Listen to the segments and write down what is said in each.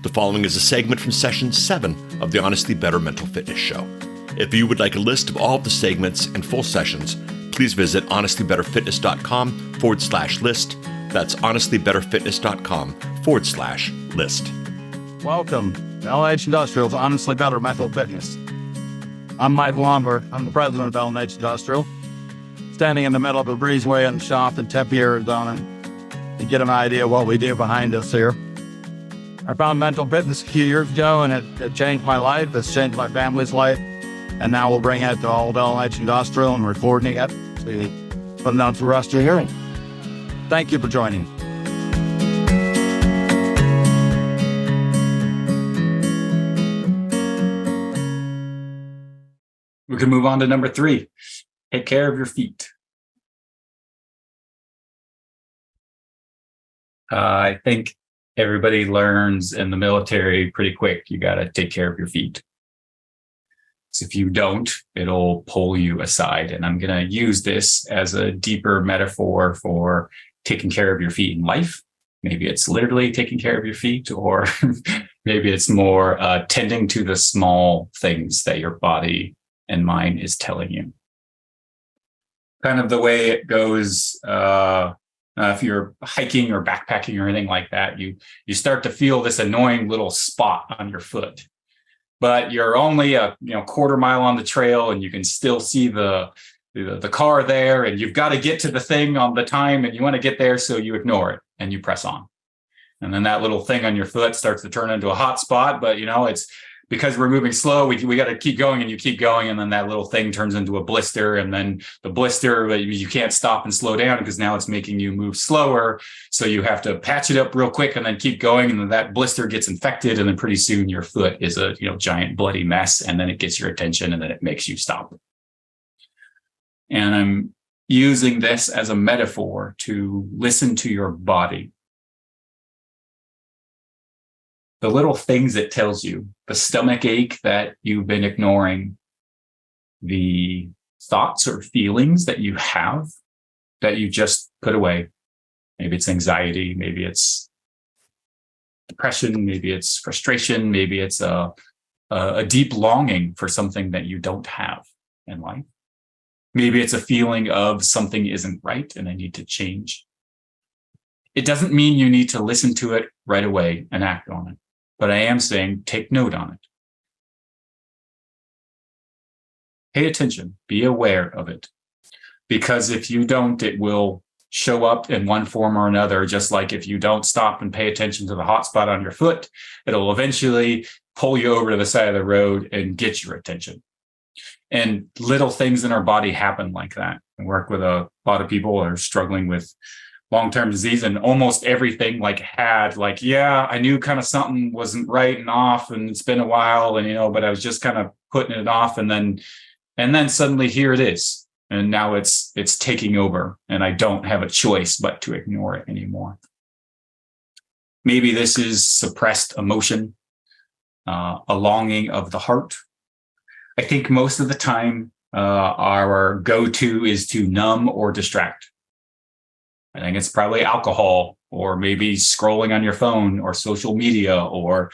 The following is a segment from Session 7 of the Honestly Better Mental Fitness Show. If you would like a list of all of the segments and full sessions, please visit honestlybetterfitness.com/list. That's honestlybetterfitness.com/list. Welcome to LH Industrial's Honestly Better Mental Fitness. I'm Mike Lomber. I'm the president of LH Industrial, standing in the middle of a breezeway in the shop in Tempe, Arizona, to get an idea of what we do behind us here. I found mental fitness a few years ago, and it changed my life. It's changed my family's life. And now we'll bring it to all of LH Industrial and recording it to put it out for us to hearing. Thank you for joining. We can move on to number 3. Take care of your feet. I think everybody learns in the military pretty quick. You got to take care of your feet. So if you don't, it'll pull you aside. And I'm going to use this as a deeper metaphor for taking care of your feet in life. Maybe it's literally taking care of your feet, or maybe it's more tending to the small things that your body and mind is telling you. Kind of the way it goes if you're hiking or backpacking or anything like that, you start to feel this annoying little spot on your foot, but you're only a quarter mile on the trail, and you can still see the car there, and you've got to get to the thing on the time, and you want to get there, so you ignore it and you press on, and then that little thing on your foot starts to turn into a hot spot. But it's because we're moving slow, we got to keep going, and you keep going, and then that little thing turns into a blister, and then the blister, you can't stop and slow down because now it's making you move slower. So you have to patch it up real quick and then keep going, and then that blister gets infected, and then pretty soon your foot is a giant bloody mess, and then it gets your attention, and then it makes you stop. And I'm using this as a metaphor to listen to your body. The little things it tells you, the stomach ache that you've been ignoring, the thoughts or feelings that you have that you just put away. Maybe it's anxiety, maybe it's depression, maybe it's frustration, maybe it's a deep longing for something that you don't have in life. Maybe it's a feeling of something isn't right and I need to change. It doesn't mean you need to listen to it right away and act on it. But I am saying take note on it. Pay attention. Be aware of it. Because if you don't, it will show up in one form or another. Just like if you don't stop and pay attention to the hot spot on your foot, it'll eventually pull you over to the side of the road and get your attention. And little things in our body happen like that. I work with a lot of people who are struggling with long-term disease, and almost everything I knew kind of something wasn't right and off, and it's been a while, and but I was just kind of putting it off, and then suddenly here it is, and now it's taking over, and I don't have a choice but to ignore it anymore. Maybe this is suppressed emotion, a longing of the heart. I think most of the time our go-to is to numb or distract. I think it's probably alcohol, or maybe scrolling on your phone, or social media, or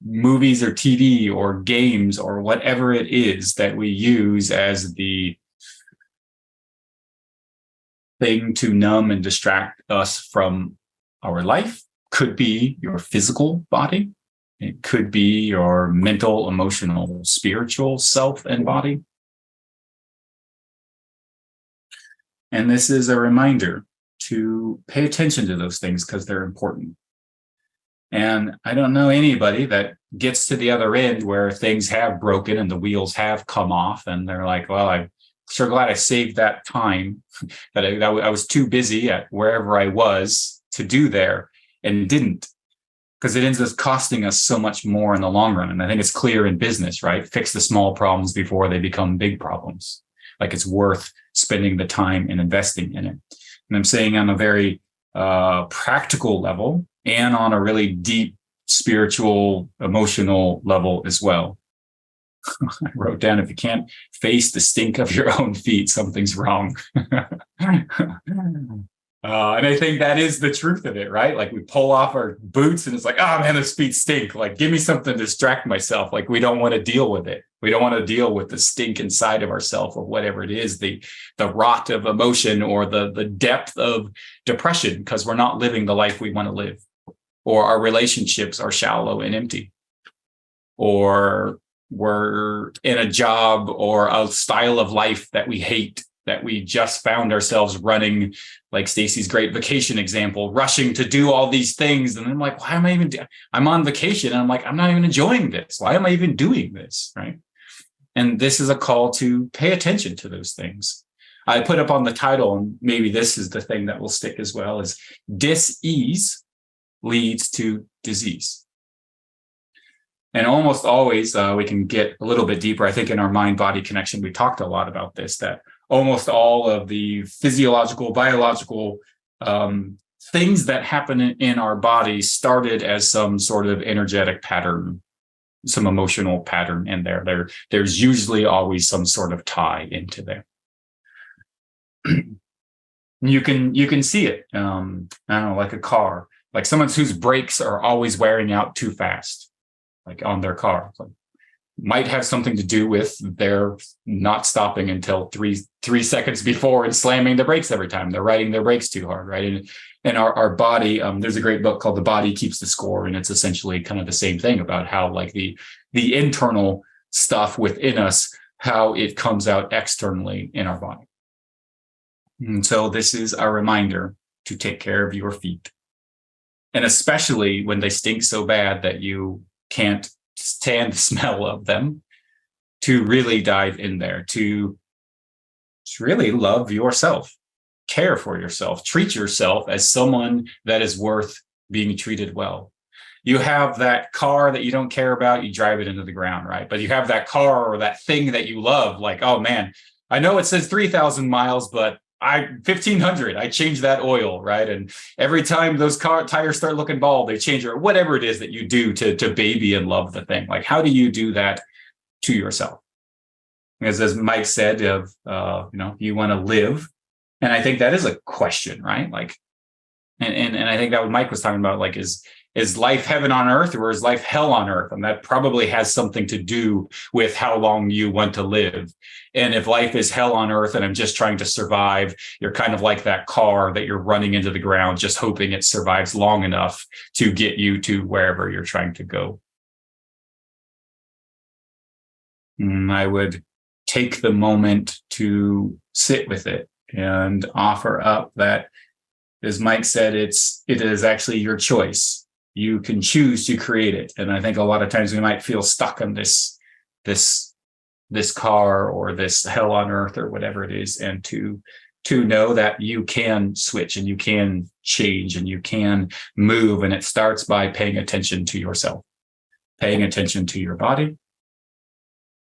movies or TV or games, or whatever it is that we use as the thing to numb and distract us from our life. Could be your physical body. It could be your mental, emotional, spiritual self and body. And this is a reminder to pay attention to those things because they're important. And I don't know anybody that gets to the other end where things have broken and the wheels have come off, and they're like, well, I'm sure glad I saved that time that I was too busy at wherever I was to do there and didn't, because it ends up costing us so much more in the long run. And I think it's clear in business, right? Fix the small problems before they become big problems. Like it's worth spending the time and investing in it. And I'm saying on a very practical level and on a really deep spiritual, emotional level as well. I wrote down, if you can't face the stink of your own feet, something's wrong. And I think that is the truth of it, right? Like we pull off our boots and it's like, oh man, those feet stink. Like, give me something to distract myself. Like, we don't want to deal with it. We don't want to deal with the stink inside of ourselves or whatever it is, the rot of emotion or the depth of depression, because we're not living the life we want to live, or our relationships are shallow and empty, or we're in a job or a style of life that we hate, that we just found ourselves running, like Stacy's great vacation example, rushing to do all these things. And I'm like, why am I even, I'm on vacation. And I'm like, I'm not even enjoying this. Why am I even doing this? Right. And this is a call to pay attention to those things. I put up on the title, and maybe this is the thing that will stick as well, is dis-ease leads to disease. And almost always we can get a little bit deeper. I think in our mind-body connection, we talked a lot about this, that almost all of the physiological, biological things that happen in our body started as some sort of energetic pattern, some emotional pattern in there. There's usually always some sort of tie into there. You can see it. I don't know, like a car, like someone whose brakes are always wearing out too fast, like on their car. Like, might have something to do with their not stopping until three seconds before and slamming the brakes every time. They're riding their brakes too hard, right? And our body, there's a great book called The Body Keeps the Score, and it's essentially kind of the same thing about how, like, the internal stuff within us, how it comes out externally in our body. And so this is a reminder to take care of your feet, and especially when they stink so bad that you can't stand the smell of them, to really dive in there, to really love yourself, care for yourself, treat yourself as someone that is worth being treated well. You have that car that you don't care about, you drive it into the ground, right? But you have that car or that thing that you love, like, oh man, I know it says 3,000 miles, but 1,500, I change that oil, right? And every time those car tires start looking bald, they change, or whatever it is that you do to baby and love the thing. Like, how do you do that to yourself? Because as Mike said, you want to live. And I think that is a question, right? Like, and I think that what Mike was talking about, like, is life heaven on earth, or is life hell on earth? And that probably has something to do with how long you want to live. And if life is hell on earth and I'm just trying to survive, you're kind of like that car that you're running into the ground, just hoping it survives long enough to get you to wherever you're trying to go. And I would take the moment to sit with it and offer up that, as Mike said, it is actually your choice. You can choose to create it. And I think a lot of times we might feel stuck on this car or this hell on earth or whatever it is, and to know that you can switch and you can change and you can move. And it starts by paying attention to yourself, paying attention to your body,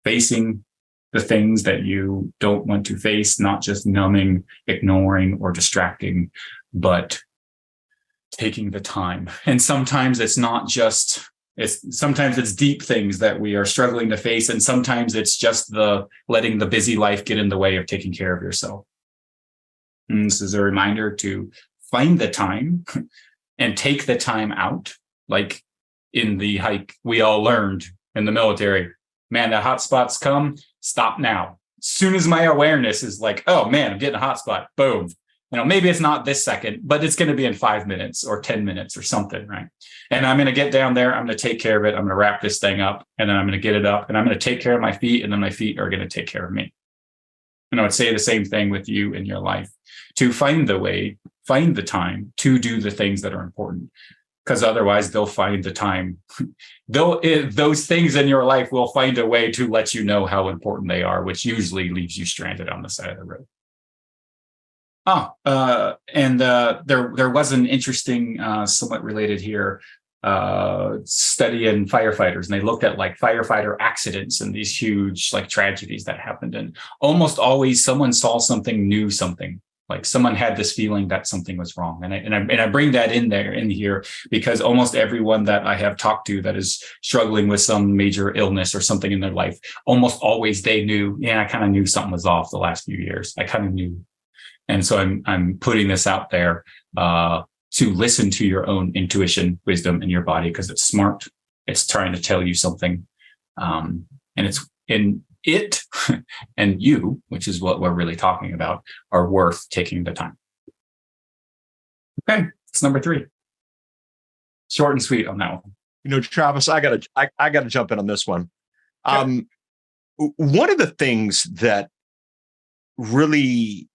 facing the things that you don't want to face, not just numbing, ignoring, or distracting, but taking the time. And sometimes it's not just, sometimes it's deep things that we are struggling to face. And sometimes it's just letting the busy life get in the way of taking care of yourself. And this is a reminder to find the time and take the time out. Like in the hike, we all learned in the military, man, the hot spots come, stop now. As soon as my awareness is like, oh man, I'm getting a hot spot, boom. Maybe it's not this second, but it's going to be in 5 minutes or 10 minutes or something, right? And I'm going to get down there. I'm going to take care of it. I'm going to wrap this thing up, and then I'm going to get it up, and I'm going to take care of my feet, and then my feet are going to take care of me. And I would say the same thing with you in your life, to find the time to do the things that are important, because otherwise they'll find the time. Those things in your life will find a way to let you know how important they are, which usually leaves you stranded on the side of the road. There was an interesting, somewhat related here, study in firefighters, and they looked at like firefighter accidents and these huge like tragedies that happened. And almost always someone saw something, like someone had this feeling that something was wrong. And I bring that in here because almost everyone that I have talked to that is struggling with some major illness or something in their life, almost always they knew, I kind of knew something was off the last few years. I kind of knew. And so I'm putting this out there to listen to your own intuition, wisdom in your body, because it's smart. It's trying to tell you something. And it's in it and you, which is what we're really talking about, are worth taking the time. Okay, it's number 3. Short and sweet on that one. You know, Travis, I gotta jump in on this one. One of the things that really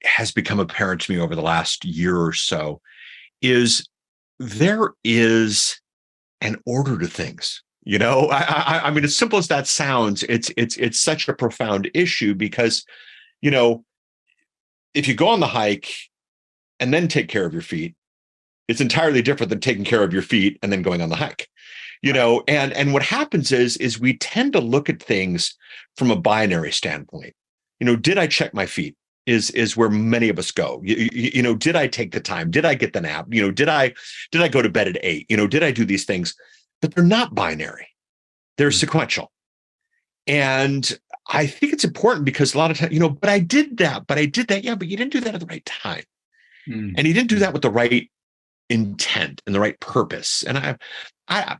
has become apparent to me over the last year or so is there is an order to things. You know, I mean, as simple as that sounds, it's such a profound issue because, you know, if you go on the hike and then take care of your feet, it's entirely different than taking care of your feet and then going on the hike. You know, and what happens is we tend to look at things from a binary standpoint. You know, did I check my feet? Is where many of us go. You know, did I take the time? Did I get the nap? You know, did I go to bed at 8? You know, did I do these things? But they're not binary. They're sequential. And I think it's important because a lot of times, you know, but I did that. Yeah, but you didn't do that at the right time. And you didn't do that with the right intent and the right purpose. And I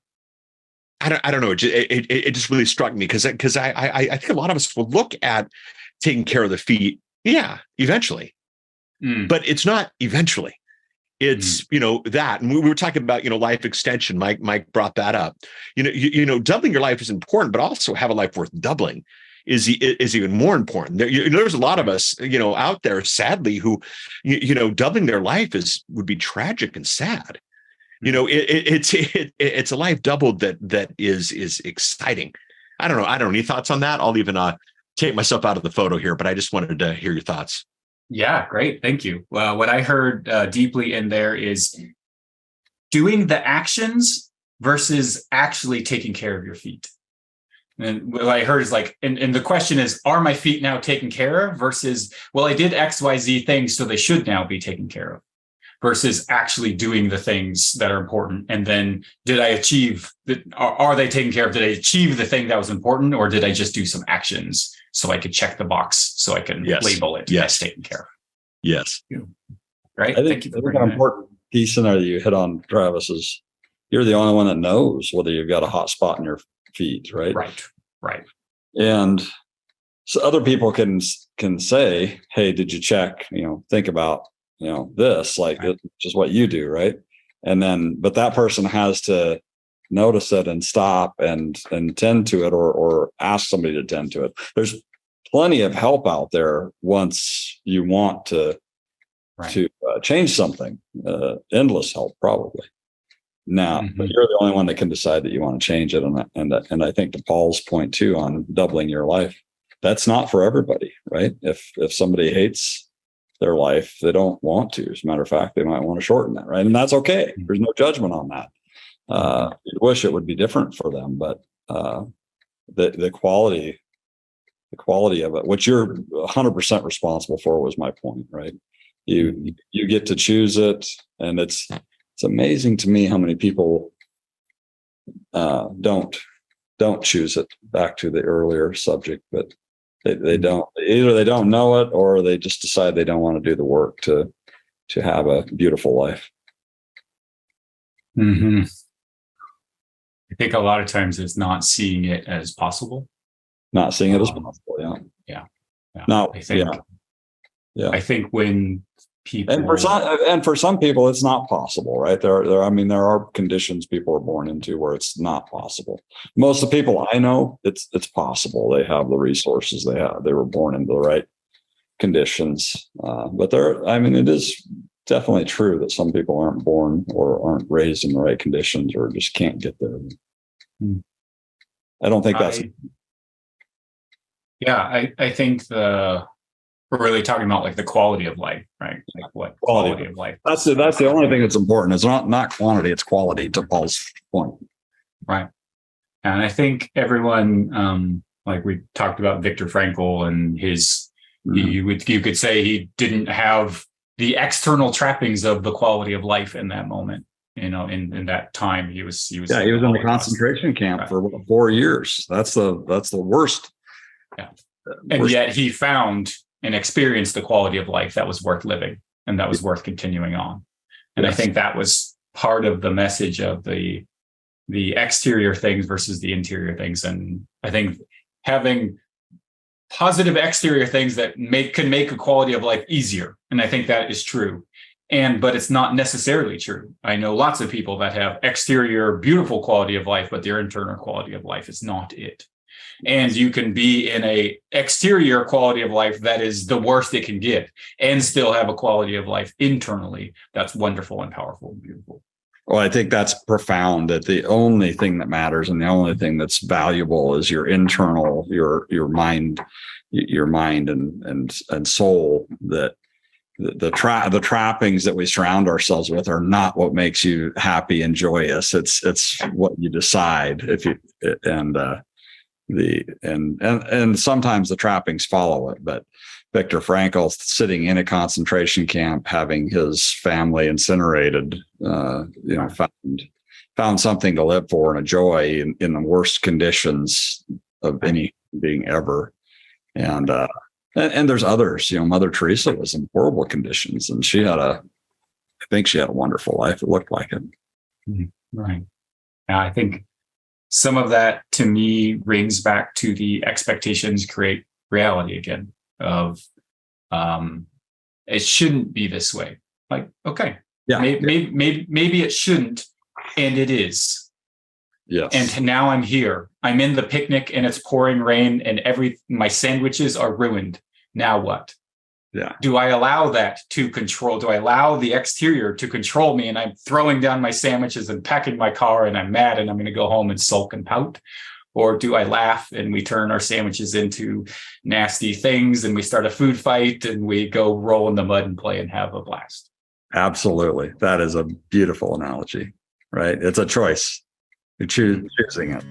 don't know. It just really struck me because I think a lot of us will look at taking care of the feet. Yeah, eventually, but it's not eventually. It's you know that, and we were talking about life extension. Mike brought that up. You know, doubling your life is important, but also have a life worth doubling is even more important. There's a lot of us out there, sadly, who doubling their life would be tragic and sad. You know, it's a life doubled that is exciting. I don't know. Any thoughts on that? I'll even take myself out of the photo here, but I just wanted to hear your thoughts. Yeah, great. Thank you. Well, what I heard deeply in there is doing the actions versus actually taking care of your feet. And what I heard is like, and the question is, are my feet now taken care of versus, well, I did X, Y, Z things, so they should now be taken care of, versus actually doing the things that are important. And then did I achieve that? Are they taken care of? Did I achieve the thing that was important, or did I just do some actions so I could check the box so I can label it as taken care of? Yes. Right. I think an important piece in there that you hit on, Travis, is you're the only one that knows whether you've got a hot spot in your feet, right? Right. And so other people can say, hey, did you check, think about, this, like right. Just what you do. Right. And then, but that person has to notice it and stop and tend to it or ask somebody to tend to it. There's plenty of help out there once you want to change something, endless help probably. Now, but you're the only one that can decide that you want to change it. And I think to Paul's point too, on doubling your life, that's not for everybody, right? If somebody hates their life, they don't want to. As a matter of fact, they might want to shorten that, right? And that's okay. There's no judgment on that. You'd wish it would be different for them, but the quality of it, which you're 100% responsible for, was my point, right? You get to choose it, and it's amazing to me how many people don't choose it. Back to the earlier subject, but they don't. Either they don't know it, or they just decide they don't want to do the work to have a beautiful life. I think a lot of times it's not seeing it as possible. Not seeing it as possible. Yeah. No. I think when people, and for some people it's not possible, right? There are conditions people are born into where it's not possible. Most of the people I know, it's possible. They have the resources. They were born into the right conditions. But it is definitely true that some people aren't born or aren't raised in the right conditions or just can't get there. I don't think that's. I think we're really talking about like the quality of life, right? Like what quality of life. That's the only thing that's important. It's not quantity, it's quality, to Paul's point. Right. And I think everyone, like we talked about Viktor Frankl and his, you could say he didn't have the external trappings of the quality of life in that moment. In that time, he was in the concentration camp for 4 years. That's the worst. Yeah. And yet he found and experience the quality of life that was worth living and that was worth continuing on. And Yes. I think that was part of the message of the exterior things versus the interior things. And I think having positive exterior things that can make a quality of life easier. And I think that is true. But it's not necessarily true. I know lots of people that have exterior, beautiful quality of life, but their internal quality of life is not it. And you can be in a exterior quality of life that is the worst it can get and still have a quality of life internally that's wonderful and powerful and beautiful. Well, I think that's profound, that the only thing that matters and the only thing that's valuable is your internal, your mind and soul. That the trappings that we surround ourselves with are not what makes you happy and joyous. It's what you decide. And sometimes the trappings follow it, but Viktor Frankl, sitting in a concentration camp, having his family incinerated, found something to live for and a joy in the worst conditions of any being ever. And there's others, Mother Teresa was in horrible conditions, and I think she had a wonderful life. It looked like it. Right. Now, I think some of that to me rings back to the expectations create reality again of it shouldn't be this way. Like, okay, yeah, maybe it shouldn't, and it is. Yes. And now I'm here. I'm in the picnic and it's pouring rain and my sandwiches are ruined. Now what? Yeah. Do I allow that to control? Do I allow the exterior to control me? And I'm throwing down my sandwiches and packing my car and I'm mad and I'm going to go home and sulk and pout. Or do I laugh and we turn our sandwiches into nasty things and we start a food fight and we go roll in the mud and play and have a blast? Absolutely. That is a beautiful analogy, right? It's a choice. You're choosing it.